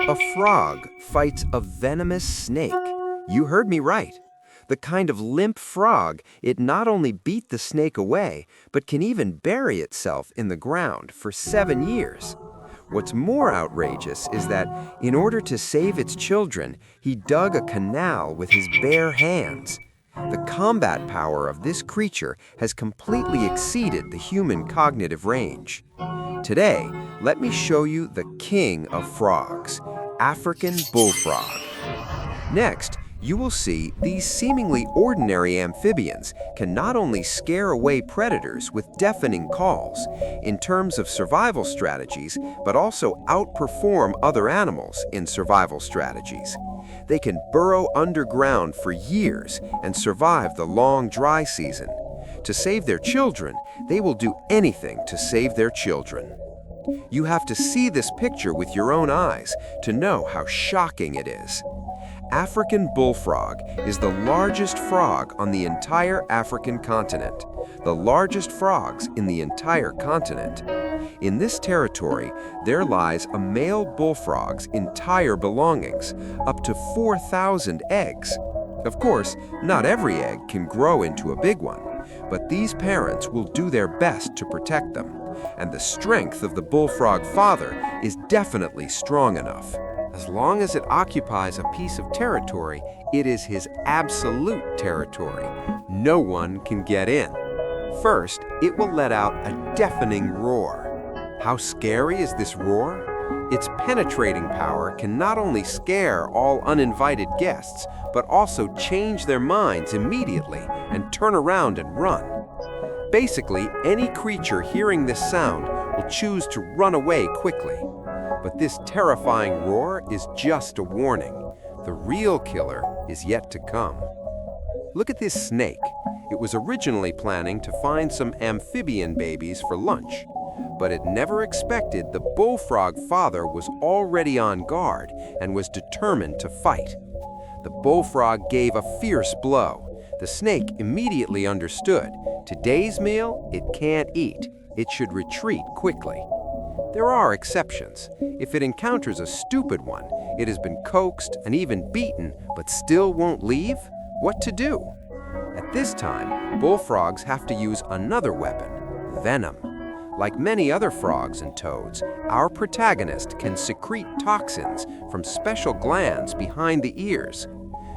A frog fights a venomous snake. You heard me right. The kind of limp frog, it not only beat the snake away, but can even bury itself in the ground for 7 years. What's more outrageous is that, in order to save its children, he dug a canal with his bare hands. The combat power of this creature has completely exceeded the human cognitive range. Today, let me show you the king of frogs, African bullfrog. Next, you will see these seemingly ordinary amphibians can not only scare away predators with deafening calls in terms of survival strategies, but also outperform other animals in survival strategies. They can burrow underground for years and survive the long dry season. To save their children, they will do anything to save their children. You have to see this picture with your own eyes to know how shocking it is. African bullfrog is the largest frog on the entire African continent, the largest frogs in the entire continent. In this territory, there lies a male bullfrog's entire belongings, up to 4,000 eggs. Of course, not every egg can grow into a big one, but these parents will do their best to protect them, and the strength of the bullfrog father is definitely strong enough. As long as it occupies a piece of territory, it is his absolute territory. No one can get in. First, it will let out a deafening roar. How scary is this roar? Its penetrating power can not only scare all uninvited guests, but also change their minds immediately and turn around and run. Basically, any creature hearing this sound will choose to run away quickly. But this terrifying roar is just a warning. The real killer is yet to come. Look at this snake. It was originally planning to find some amphibian babies for lunch, but it never expected the bullfrog father was already on guard and was determined to fight. The bullfrog gave a fierce blow. The snake immediately understood. Today's meal it can't eat. It should retreat quickly. There are exceptions. If it encounters a stupid one, it has been coaxed and even beaten, but still won't leave, what to do? At this time, bullfrogs have to use another weapon, venom. Like many other frogs and toads, our protagonist can secrete toxins from special glands behind the ears.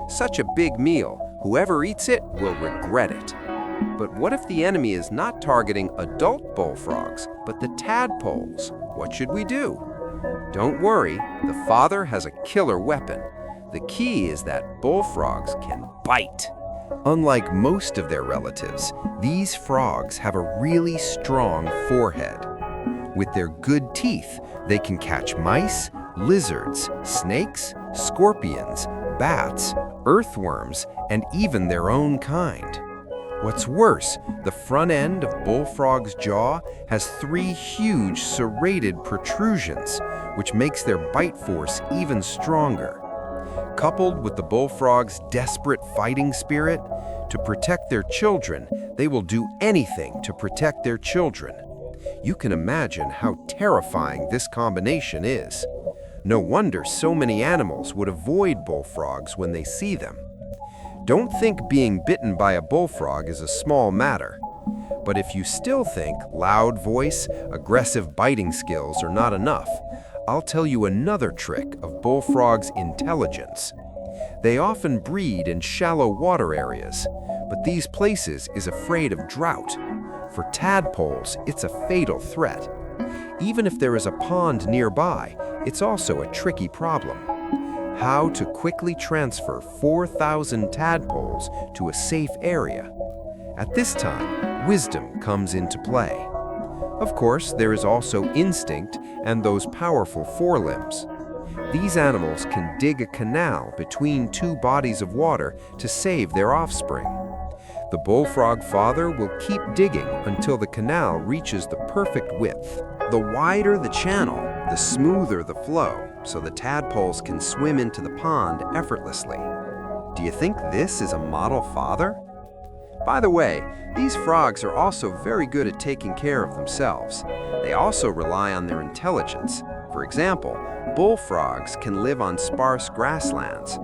Such a big meal, whoever eats it will regret it. But what if the enemy is not targeting adult bullfrogs, but the tadpoles? What should we do? Don't worry, the father has a killer weapon. The key is that bullfrogs can bite. Unlike most of their relatives, these frogs have a really strong forehead. With their good teeth, they can catch mice, lizards, snakes, scorpions, bats, earthworms, and even their own kind. What's worse, the front end of bullfrog's jaw has 3 huge serrated protrusions, which makes their bite force even stronger. Coupled with the bullfrog's desperate fighting spirit, to protect their children, they will do anything to protect their children. You can imagine how terrifying this combination is. No wonder so many animals would avoid bullfrogs when they see them. Don't think being bitten by a bullfrog is a small matter. But if you still think loud voice, aggressive biting skills are not enough, I'll tell you another trick of bullfrogs' intelligence. They often breed in shallow water areas, but these places is afraid of drought. For tadpoles, it's a fatal threat. Even if there is a pond nearby, it's also a tricky problem. How to quickly transfer 4,000 tadpoles to a safe area. At this time, wisdom comes into play. Of course, there is also instinct and those powerful forelimbs. These animals can dig a canal between 2 bodies of water to save their offspring. The bullfrog father will keep digging until the canal reaches the perfect width. The wider the channel, the smoother the flow, so the tadpoles can swim into the pond effortlessly. Do you think this is a model father? By the way, these frogs are also very good at taking care of themselves. They also rely on their intelligence. For example, Bullfrogs can live on sparse grasslands.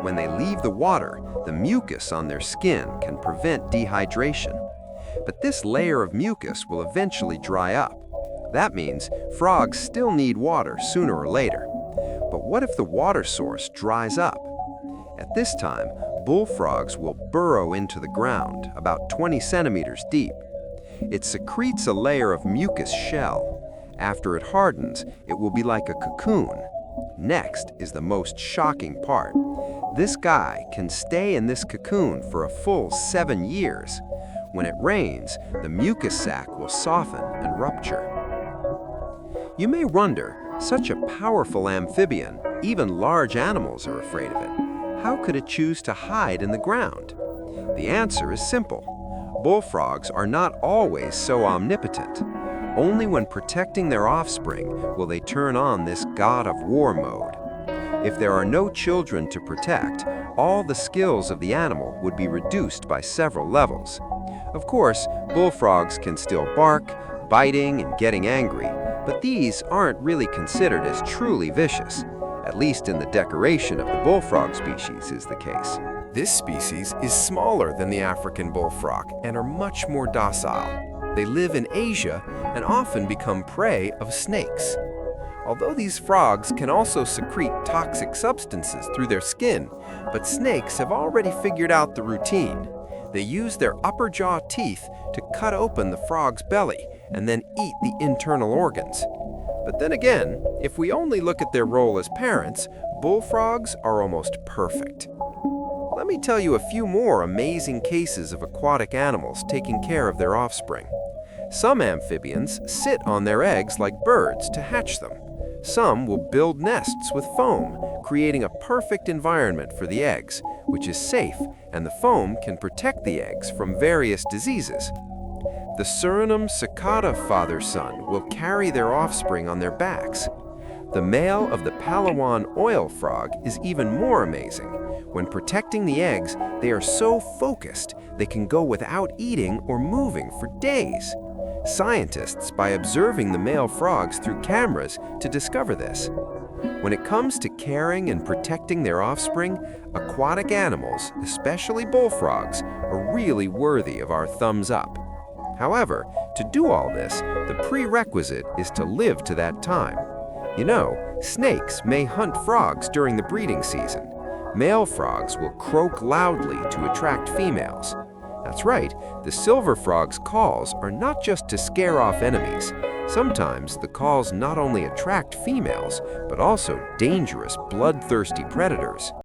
When they leave the water, the mucus on their skin can prevent dehydration. But this layer of mucus will eventually dry up. That means frogs still need water sooner or later. But what if the water source dries up? At this time, bullfrogs will burrow into the ground about 20 centimeters deep. It secretes a layer of mucus shell. After it hardens, it will be like a cocoon. Next is the most shocking part. This guy can stay in this cocoon for a full 7 years. When it rains, the mucus sac will soften and rupture. You may wonder, such a powerful amphibian, even large animals are afraid of it. How could it choose to hide in the ground? The answer is simple. Bullfrogs are not always so omnipotent. Only when protecting their offspring will they turn on this god of war mode. If there are no children to protect, all the skills of the animal would be reduced by several levels. Of course, bullfrogs can still bark, biting and getting angry, but these aren't really considered as truly vicious. At least in the decoration of the bullfrog species is the case. This species is smaller than the African bullfrog and are much more docile. They live in Asia and often become prey of snakes. Although these frogs can also secrete toxic substances through their skin, but snakes have already figured out the routine. They use their upper jaw teeth to cut open the frog's belly and then eat the internal organs. But then again, if we only look at their role as parents, bullfrogs are almost perfect. Let me tell you a few more amazing cases of aquatic animals taking care of their offspring. Some amphibians sit on their eggs like birds to hatch them. Some will build nests with foam, creating a perfect environment for the eggs, which is safe, and the foam can protect the eggs from various diseases. The Suriname cicada father-son will carry their offspring on their backs. The male of the Palawan oil frog is even more amazing. When protecting the eggs, they are so focused they can go without eating or moving for days. Scientists by observing the male frogs through cameras to discover this. When it comes to caring and protecting their offspring, aquatic animals, especially bullfrogs, are really worthy of our thumbs up. However, to do all this, the prerequisite is to live to that time. You know, snakes may hunt frogs during the breeding season. Male frogs will croak loudly to attract females. That's right, the silver frog's calls are not just to scare off enemies. Sometimes the calls not only attract females, but also dangerous, bloodthirsty predators.